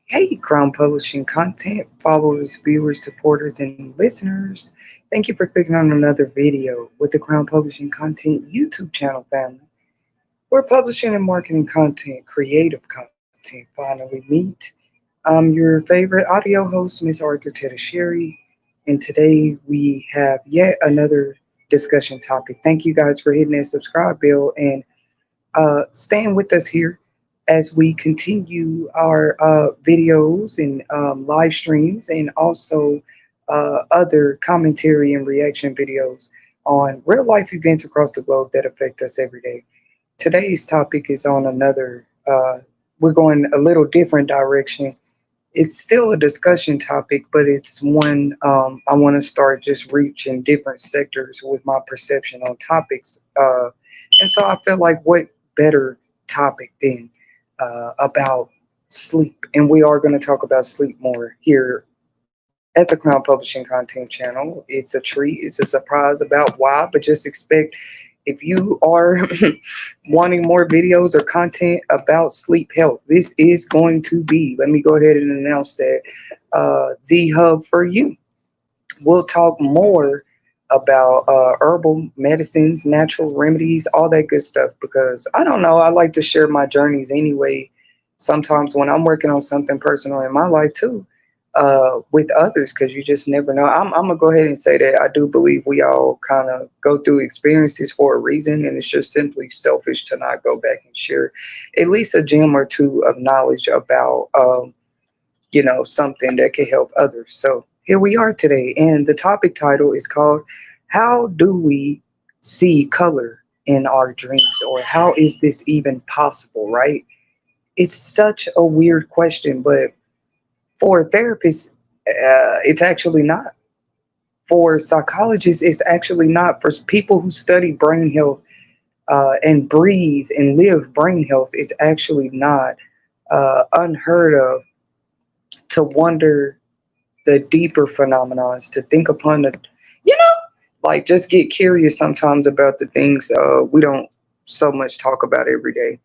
Hey, Crown Publishing content followers, viewers, supporters, and listeners. Thank you for clicking on another video with the Crown Publishing Content YouTube channel family, where publishing and marketing content, creative content finally meet. I'm your favorite audio host, Miss Arthur Tetasheri, and today we have yet another discussion topic. Thank you guys for hitting that subscribe bell and staying with us here as we continue our videos and live streams and also other commentary and reaction videos on real life events across the globe that affect us every day. Today's topic is on another, we're going a little different direction. It's still a discussion topic, but it's one I want to start just reaching different sectors with my perception on topics. And so I feel like what better topic than about sleep? And we are going to talk about sleep more here at the Crown Publishing Content channel. It's a treat, it's a surprise about why, but just expect if you are wanting more videos or content about sleep health, this is going to be, let me go ahead and announce that, the hub for you. We'll talk more about herbal medicines, natural remedies, all that good stuff, because I don't know, I like to share my journeys anyway. Sometimes when I'm working on something personal in my life too, with others, because you just never know. I'm gonna go ahead and say that I do believe we all kind of go through experiences for a reason, and it's just simply selfish to not go back and share at least a gem or two of knowledge about something that can help others. So here we are today, and the topic title is called "How Do We See Color in Our Dreams?" or "How is this even possible?" Right? It's such a weird question, but for a therapist, it's actually not. For psychologists, it's actually not. For people who study brain health and breathe and live brain health, it's actually not unheard of to wonder the deeper phenomena, to think upon the, you know, like just get curious sometimes about the things we don't so much talk about every day.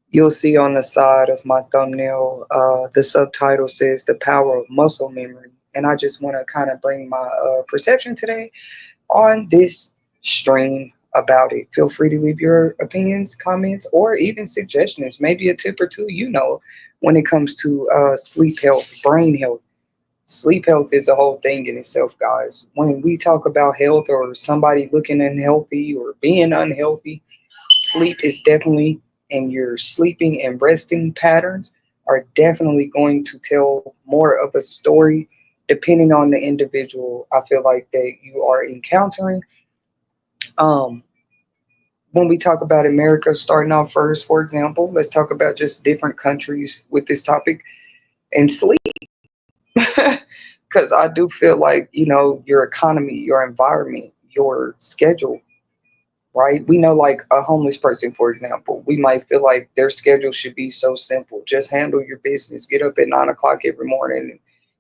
You'll see on the side of my thumbnail, the subtitle says "The Power of Muscle Memory." And I just want to kind of bring my perception today on this stream about it. Feel free to leave your opinions, comments, or even suggestions, maybe a tip or two, when it comes to sleep health, brain health. Sleep health is a whole thing in itself, guys. When we talk about health or somebody looking unhealthy or being unhealthy, sleep is definitely, and your sleeping and resting patterns are definitely going to tell more of a story depending on the individual I feel like that you are encountering. Um, when we talk about America, starting off first, for example, let's talk about just different countries with this topic and sleep. Because I do feel like, your economy, your environment, your schedule, right? We know, like a homeless person, for example, we might feel like their schedule should be so simple. Just handle your business, get up at 9 o'clock every morning, and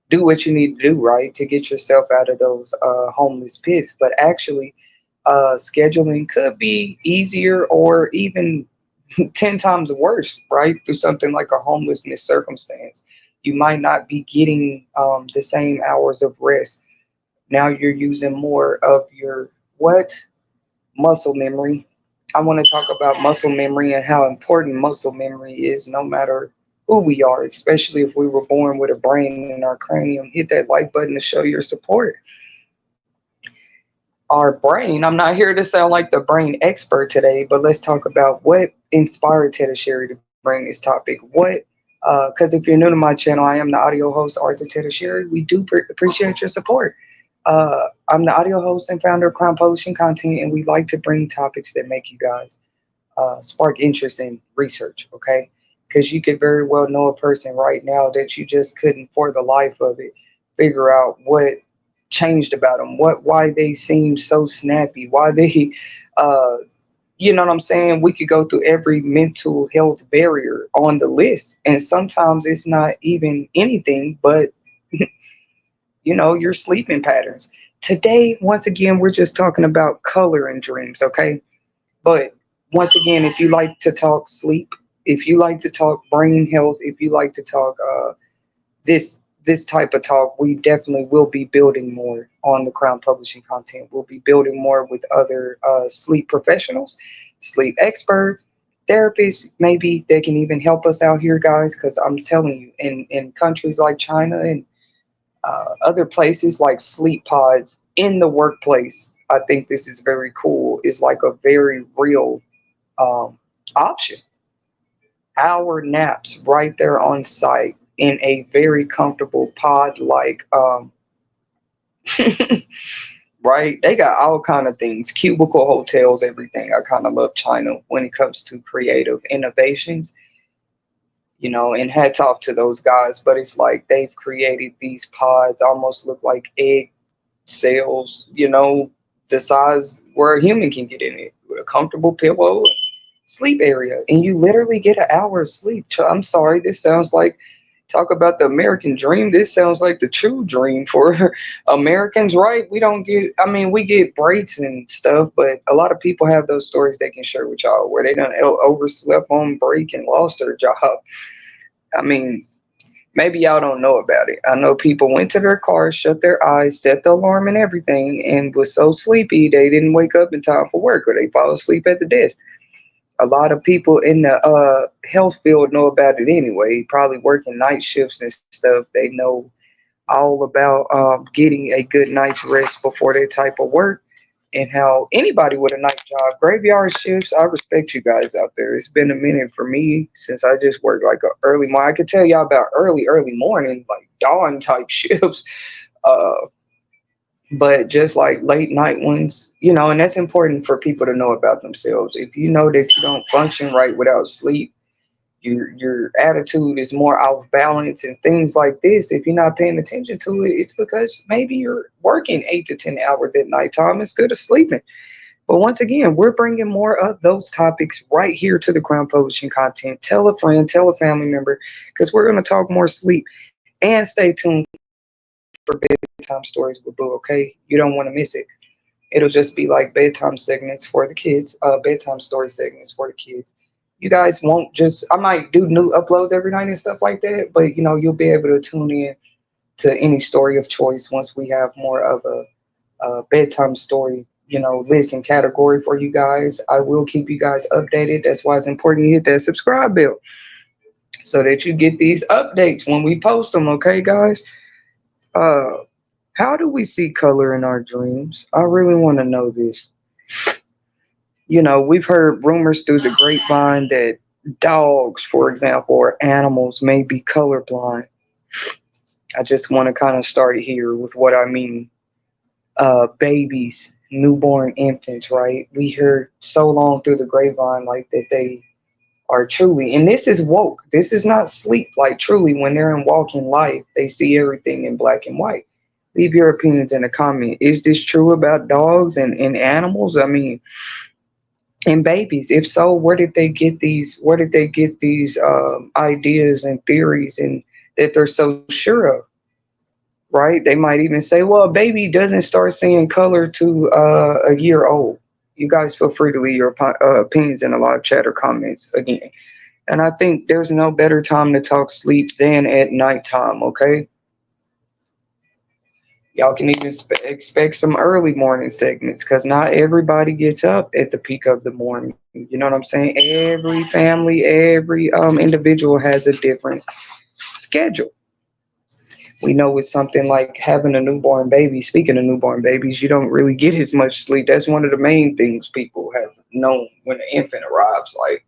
do what you need to do, right, to get yourself out of those homeless pits. But actually, scheduling could be easier or even 10 times worse, right? Through something like a homelessness circumstance. You might not be getting the same hours of rest. Now you're using more of your what? Muscle memory. I want to talk about muscle memory and how important muscle memory is no matter who we are, especially if we were born with a brain in our cranium. Hit that like button to show your support. Our brain, I'm not here to sound like the brain expert today, but let's talk about what inspired Tetasheri to bring this topic. Because if you're new to my channel, I am the audio host, Arthur Tetasheri. We do appreciate your support. I'm the audio host and founder of Crown Publishing Content, and we like to bring topics that make you guys spark interest in research, okay? Because you could very well know a person right now that you just couldn't, for the life of it, figure out what changed about them, why they seem so snappy, why they, uh, you know what I'm saying? We could go through every mental health barrier on the list, and sometimes it's not even anything but your sleeping patterns. Today, once again, we're just talking about color and dreams, okay? But once again, if you like to talk sleep, if you like to talk brain health, if you like to talk this type of talk, we definitely will be building more on the Crown Publishing content. We'll be building more with other sleep professionals, sleep experts, therapists. Maybe they can even help us out here, guys, because I'm telling you, in countries like China and other places, like sleep pods in the workplace, I think this is very cool. Is like a very real um, option. Hour naps right there on site in a very comfortable pod like right, they got all kind of things, cubicle hotels, everything. I kind of love China when it comes to creative innovations, and hats off to those guys. But it's like they've created these pods almost look like egg cells, the size where a human can get in it with a comfortable pillow, sleep area, and you literally get an hour of sleep. I'm sorry, this sounds like, talk about the American dream. This sounds like the true dream for Americans, right? We don't get, I mean, we get breaks and stuff, but a lot of people have those stories they can share with y'all where they done overslept on break and lost their job. I mean, maybe y'all don't know about it. I know people went to their cars, shut their eyes, set the alarm and everything, and was so sleepy they didn't wake up in time for work, or they fall asleep at the desk. A lot of people in the health field know about it anyway, probably working night shifts and stuff. They know all about getting a good night's rest before their type of work, and how anybody with a night job, graveyard shifts, I respect you guys out there. It's been a minute for me since I just worked like a early morning. I could tell y'all about early morning, like dawn type shifts. Uh, but just like late night ones, and that's important for people to know about themselves. If you know that you don't function right without sleep, your attitude is more off balance and things like this. If you're not paying attention to it, it's because maybe you're working 8 to 10 hours at nighttime instead of sleeping. But once again, we're bringing more of those topics right here to the Crown Publishing content. Tell a friend, tell a family member, because we're going to talk more sleep. And stay tuned for bedtime stories with Boo, okay? You don't want to miss it. It'll just be like bedtime segments for the kids, bedtime story segments for the kids. You guys won't just, I might do new uploads every night and stuff like that, but you'll be able to tune in to any story of choice once we have more of a bedtime story, list and category for you guys. I will keep you guys updated. That's why it's important you hit that subscribe bell so that you get these updates when we post them, okay, guys? Uh, how do we see color in our dreams? I really want to know this. We've heard rumors through the grapevine that dogs, for example, or animals may be colorblind. I just want to kind of start here with what I mean. Babies, newborn infants, right? We heard so long through the grapevine like that they are truly, and this is woke. This is not sleep. Like truly, when they're in walking life, they see everything in black and white. Leave your opinions in the comment. Is this true about dogs and animals? I mean, and babies. If so, where did they get these? Where did they get these ideas and theories and that they're so sure of? Right? They might even say, "Well, a baby doesn't start seeing color to a year old." You guys feel free to leave your opinions in the live chat or comments again. And I think there's no better time to talk sleep than at nighttime. Okay, y'all can even expect some early morning segments because not everybody gets up at the peak of the morning. You know what I'm saying? Every family, every individual has a different schedule. We know with something like having a newborn baby, speaking of newborn babies, you don't really get as much sleep. That's one of the main things people have known when an infant arrives. Like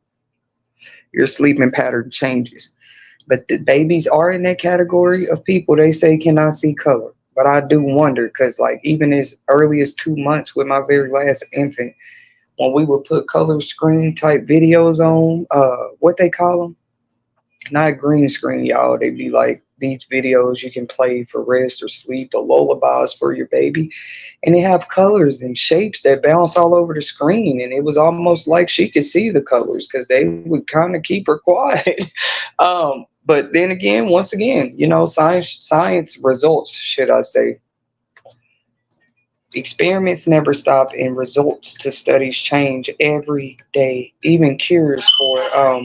your sleeping pattern changes. But the babies are in that category of people they say cannot see color. But I do wonder because, like, even as early as 2 months with my very last infant, when we would put color screen type videos on, what they call them, not green screen, y'all. They'd be like these videos you can play for rest or sleep, the lullabies for your baby, and they have colors and shapes that bounce all over the screen. And it was almost like she could see the colors because they would kind of keep her quiet. But then again, once again, science results, should I say. Experiments never stop and results to studies change every day. Even cures for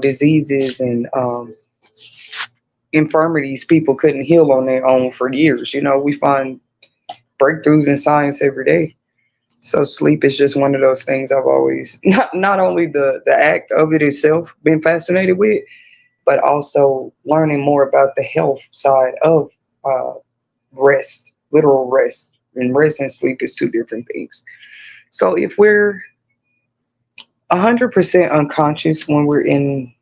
diseases and infirmities people couldn't heal on their own for years. We find breakthroughs in science every day. So sleep is just one of those things I've always not only the act of it itself been fascinated with, but also learning more about the health side of uh, rest, literal rest. And rest and sleep is two different things. So if we're 100% unconscious when we're in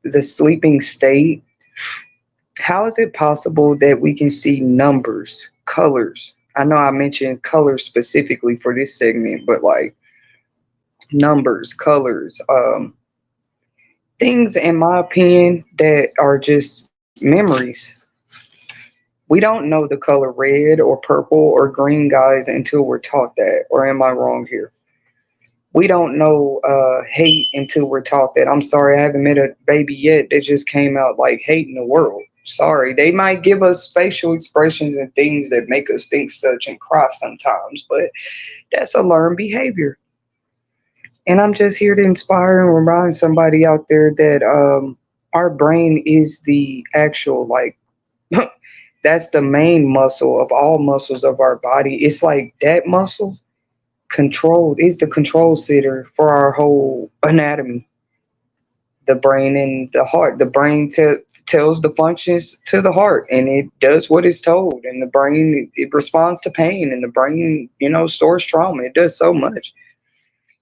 the sleeping state, how is it possible that we can see numbers, colors? I know I mentioned colors specifically for this segment, but like numbers, colors, things, in my opinion, that are just memories. We don't know the color red or purple or green, guys, until we're taught that. Or am I wrong here? We don't know hate until we're taught that. I'm sorry, I haven't met a baby yet that just came out like hating the world. Sorry, they might give us facial expressions and things that make us think such and cry sometimes, but that's a learned behavior. And I'm just here to inspire and remind somebody out there that our brain is the actual, like, that's the main muscle of all muscles of our body. It's like that muscle controlled is the control center for our whole anatomy. The brain and the heart. The brain tells the functions to the heart, and it does what it's told. And the brain, it responds to pain, and the brain, stores trauma. It does so much.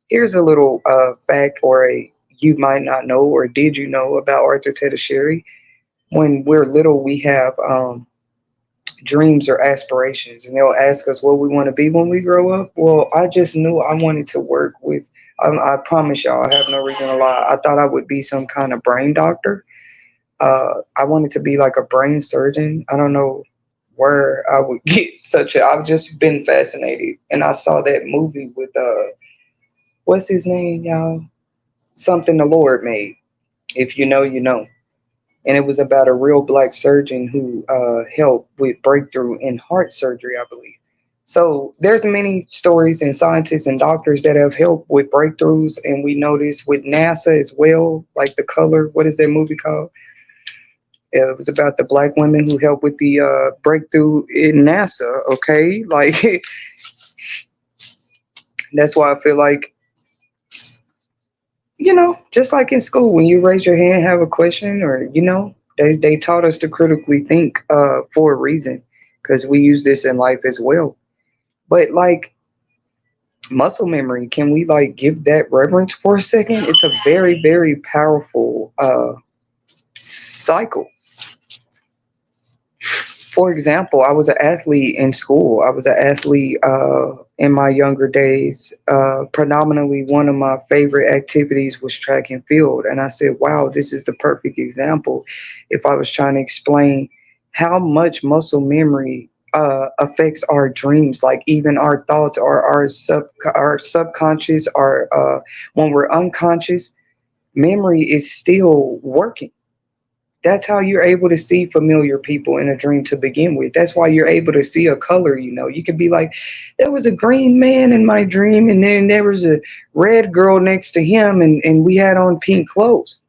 Here's a little fact, or a you might not know, or did you know about Arthur Tetasheri? When we're little, we have dreams or aspirations, and they'll ask us what we want to be when we grow up. Well, I just knew I wanted to work with. I promise y'all, I have no reason to lie. I thought I would be some kind of brain doctor. I wanted to be like a brain surgeon. I don't know where I would get such a. I've just been fascinated, and I saw that movie with what's his name, y'all? Something the Lord made. If you know, you know. And it was about a real black surgeon who helped with breakthrough in heart surgery, I believe. So there's many stories and scientists and doctors that have helped with breakthroughs, and we notice with NASA as well, like the color. What is that movie called? It was about the black women who helped with the breakthrough in NASA. Okay, like that's why I feel like, just like in school, when you raise your hand, have a question, or, they taught us to critically think for a reason, because we use this in life as well. But like muscle memory, can we like give that reverence for a second? It's a very, very powerful cycle. For example, I was an athlete in school. I was an athlete in my younger days. Predominantly, one of my favorite activities was track and field. And I said, wow, this is the perfect example if I was trying to explain how much muscle memory affects our dreams, like even our thoughts, or our subconscious, our when we're unconscious, memory is still working. That's how you're able to see familiar people in a dream to begin with. That's why you're able to see a color. You could be like, there was a green man in my dream, and then there was a red girl next to him, and we had on pink clothes.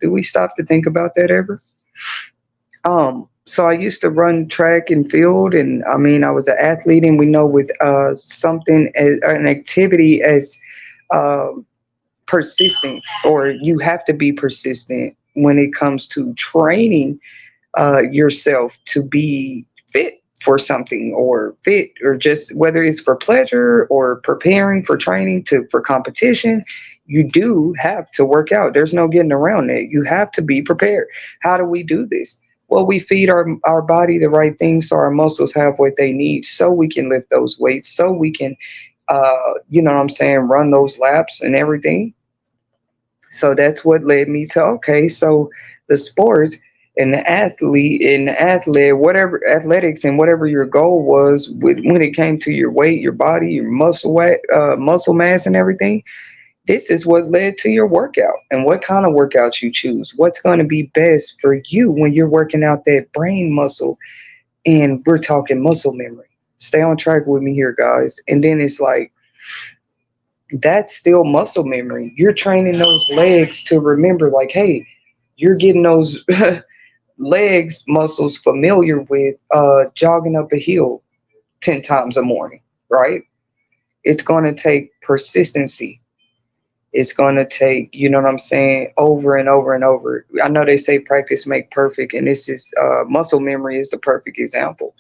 Do we stop to think about that ever? So I used to run track and field, and I mean, I was an athlete, and we know with something as an activity as um persistent, or you have to be persistent when it comes to training yourself to be fit for something, or fit, or just whether it's for pleasure or preparing for training to for competition. You do have to work out. There's no getting around it. You have to be prepared. How do we do this? Well, we feed our body the right things so our muscles have what they need, so we can lift those weights, so we can you know what I'm saying, run those laps and everything. So that's what led me to, okay, so the sports and the athlete, whatever athletics and whatever your goal was when it came to your weight, your body, your muscle mass, and everything. This is what led to your workout and what kind of workouts you choose. What's going to be best for you when you're working out that brain muscle, and we're talking muscle memory. Stay on track with me here, guys. And then it's like, that's still muscle memory. You're training those legs to remember, like, hey, you're getting those legs muscles familiar with jogging up a hill 10 times a morning, right? It's going to take persistency. It's going to take, you know what I'm saying, over and over and over. I know they say practice make perfect, and this is muscle memory is the perfect example.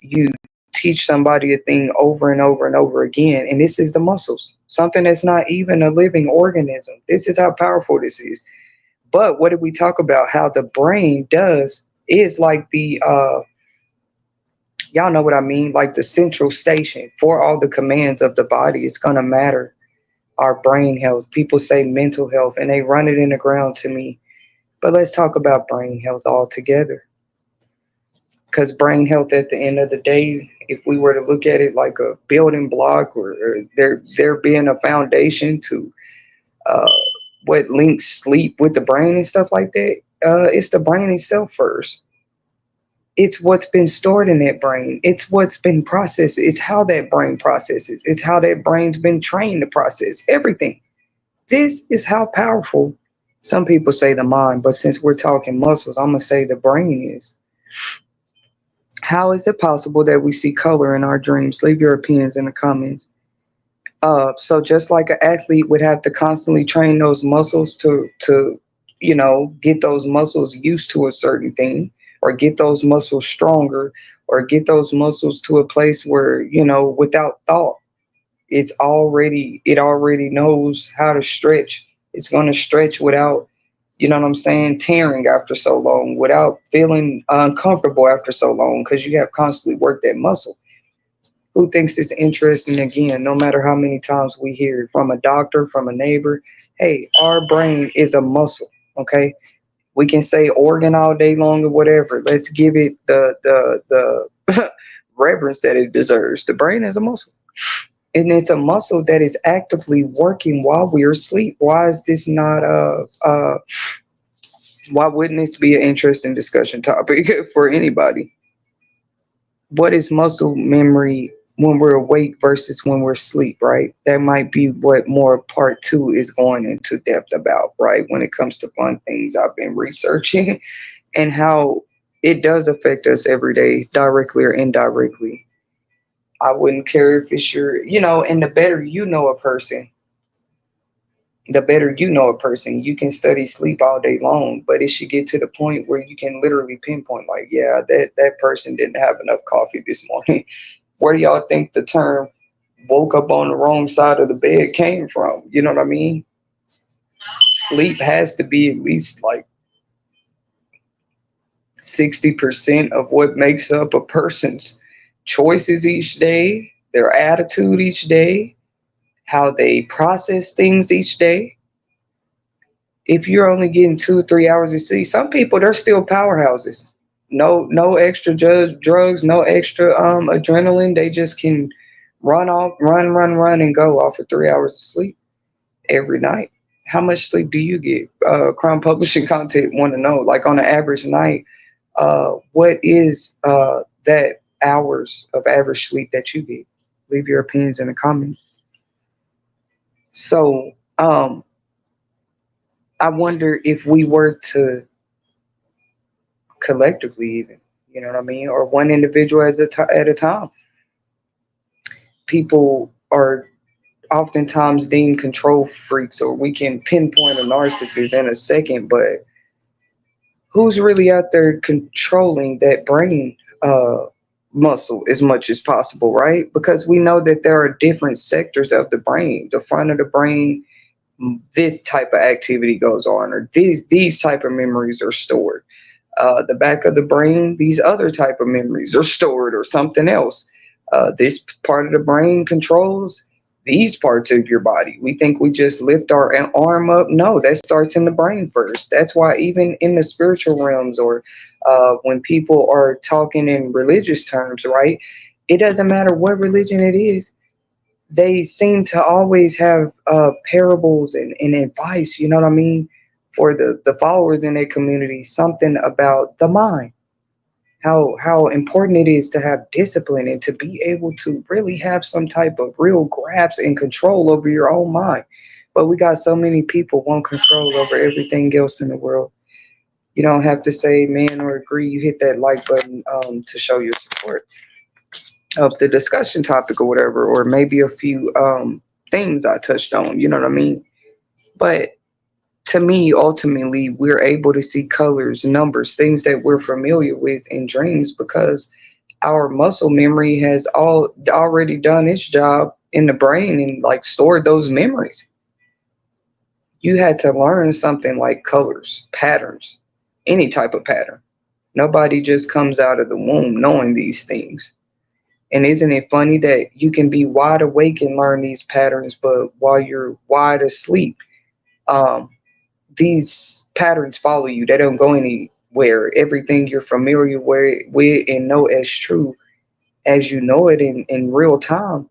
You teach somebody a thing over and over and over again, and this is the muscles, something that's not even a living organism. This is how powerful this is. But what did we talk about? How the brain does is like the y'all know what I mean, like the central station for all the commands of the body. It's gonna matter our brain health. People say mental health and they run it in the ground to me. But let's talk about brain health altogether. Because brain health at the end of the day, if we were to look at it like a building block, or there being a foundation to uh, what links sleep with the brain and stuff like that, it's the brain itself first. It's what's been stored in that brain. It's what's been processed. It's how that brain processes. It's how that brain's been trained to process everything. This is how powerful. Some people say the mind, but since we're talking muscles, I'm gonna say the brain is. How is it possible that we see color in our dreams? Leave your opinions in the comments. So just like an athlete would have to constantly train those muscles to get those muscles used to a certain thing, or get those muscles stronger, or get those muscles to a place where without thought, it already knows how to stretch. It's going to stretch without, you know what I'm saying, tearing after so long, without feeling uncomfortable after so long, because you have constantly worked that muscle. Who thinks it's interesting? Again, no matter how many times we hear it from a doctor, from a neighbor, hey, our brain is a muscle. Okay, we can say organ all day long or whatever. Let's give it the reverence that it deserves. The brain is a muscle, and it's a muscle that is actively working while we are asleep. Why is this not why wouldn't this be an interesting discussion topic for anybody? What is muscle memory when we're awake versus when we're asleep, right? That might be what more part two is going into depth about, right? When it comes to fun things I've been researching and how it does affect us every day, directly or indirectly. I wouldn't care if it's and the better you know a person, you can study sleep all day long, but it should get to the point where you can literally pinpoint, like, yeah, that person didn't have enough coffee this morning. Where do y'all think the term woke up on the wrong side of the bed came from? You know what I mean? Sleep has to be at least like 60% of what makes up a person's choices each day, their attitude each day, how they process things each day. If you're only getting 2 or 3 hours of sleep, some people, they're still powerhouses. No extra drugs, no extra adrenaline. They just can run, and go off of 3 hours of sleep every night. How much sleep do you get? Crown Publishing Content want to know, like on an average night, what is that hours of average sleep that you get? Leave your opinions in the comments. So, I wonder if we were to collectively, even, you know what I mean, or one individual at a time. People are oftentimes deemed control freaks, or we can pinpoint a narcissist in a second, but who's really out there controlling that brain muscle as much as possible, right? Because we know that there are different sectors of the brain. The front of the brain, this type of activity goes on, or these type of memories are stored. The back of the brain, these other type of memories are stored, or something else. This part of the brain controls these parts of your body. We think we just lift our arm up. No, that starts in the brain first. That's why even in the spiritual realms, or when people are talking in religious terms, right? It doesn't matter what religion it is. They seem to always have parables and advice, you know what I mean, for the followers in their community, something about the mind, how important it is to have discipline and to be able to really have some type of real grasp and control over your own mind. But we got so many people want control over everything else in the world. You don't have to say amen or agree. You hit that like button to show your support of the discussion topic or whatever, or maybe a few things I touched on. You know what I mean? But to me, ultimately, we're able to see colors, numbers, things that we're familiar with in dreams because our muscle memory has already done its job in the brain and like stored those memories. You had to learn something like colors, patterns, any type of pattern. Nobody just comes out of the womb knowing these things. And isn't it funny that you can be wide awake and learn these patterns, but while you're wide asleep, um, these patterns follow you. They don't go anywhere. Everything you're familiar with and know as true as you know it in real time,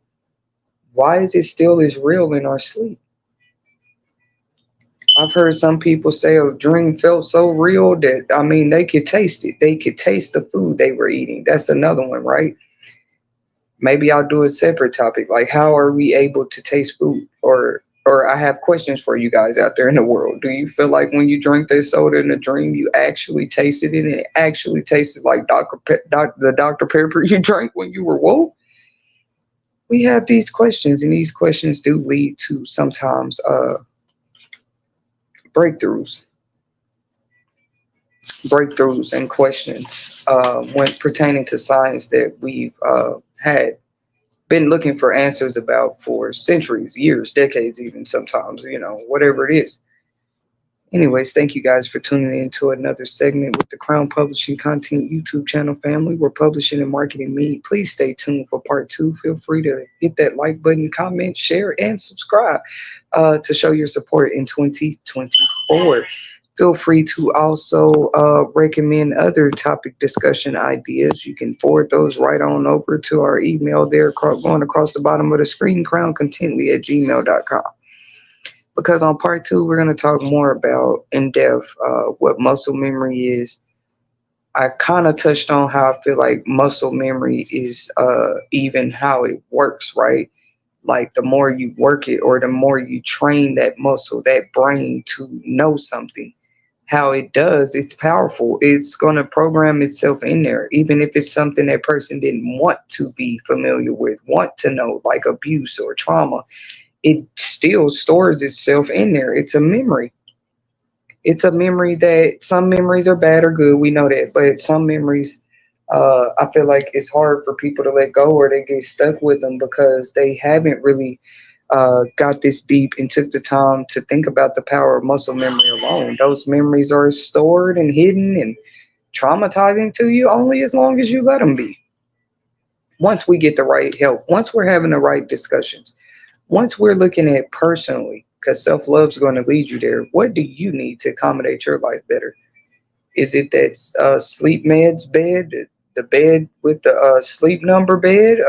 why is it still as real in our sleep? I've heard some people say a dream felt so real that, I mean, they could taste it. They could taste the food they were eating. That's another one, right? Maybe I'll do a separate topic, like how are we able to taste food? Or I have questions for you guys out there in the world. Do you feel like when you drink this soda in a dream, you actually tasted it and it actually tasted like the Dr. Pepper you drank when you were woke? We have these questions, and these questions do lead to sometimes breakthroughs, breakthroughs and questions when pertaining to science that we've had been looking for answers about for centuries, years, decades, even sometimes, whatever it is. Anyways, thank you guys for tuning in to another segment with the Crown Publishing Content YouTube channel family. We're publishing and marketing me. Please stay tuned for part two. Feel free to hit that like button, comment, share, and subscribe to show your support in 2024. Feel free to also recommend other topic discussion ideas. You can forward those right on over to our email there, going across the bottom of the screen, crowncontently@gmail.com. Because on part two, we're going to talk more about in depth what muscle memory is. I kind of touched on how I feel like muscle memory is even how it works, right? Like the more you work it or the more you train that muscle, that brain to know something, how it does, it's powerful. It's going to program itself in there, even if it's something that person didn't want to be familiar with, want to know, like abuse or trauma. It still stores itself in there. It's a memory. It's a memory that some memories are bad or good. We know that, but some memories, I feel like it's hard for people to let go or they get stuck with them because they haven't really got this deep and took the time to think about the power of muscle memory alone. Those memories are stored and hidden and traumatizing to you only as long as you let them be. Once we get the right help, once we're having the right discussions, once we're looking at personally, because self love is going to lead you there, what do you need to accommodate your life better? Is it that sleep meds bed, the bed with the sleep number bed?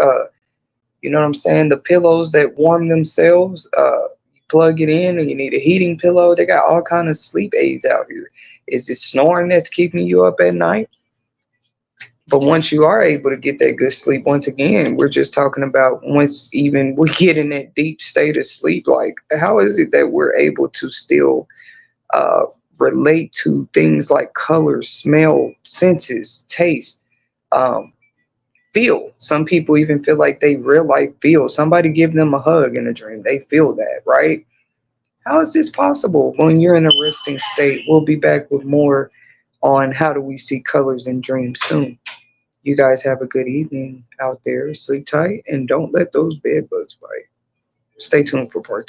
You know what I'm saying? The pillows that warm themselves. You plug it in, and you need a heating pillow. They got all kind of sleep aids out here. Is it snoring that's keeping you up at night? But once you are able to get that good sleep, once again, we're just talking about once even we get in that deep state of sleep, like how is it that we're able to still uh, relate to things like color, smell, senses, taste, um, feel? Some people even feel like they real life feel. Somebody give them a hug in a dream. They feel that, right? How is this possible when you're in a resting state? We'll be back with more on how do we see colors in dreams soon. You guys have a good evening out there. Sleep tight and don't let those bed bugs bite. Stay tuned for part two.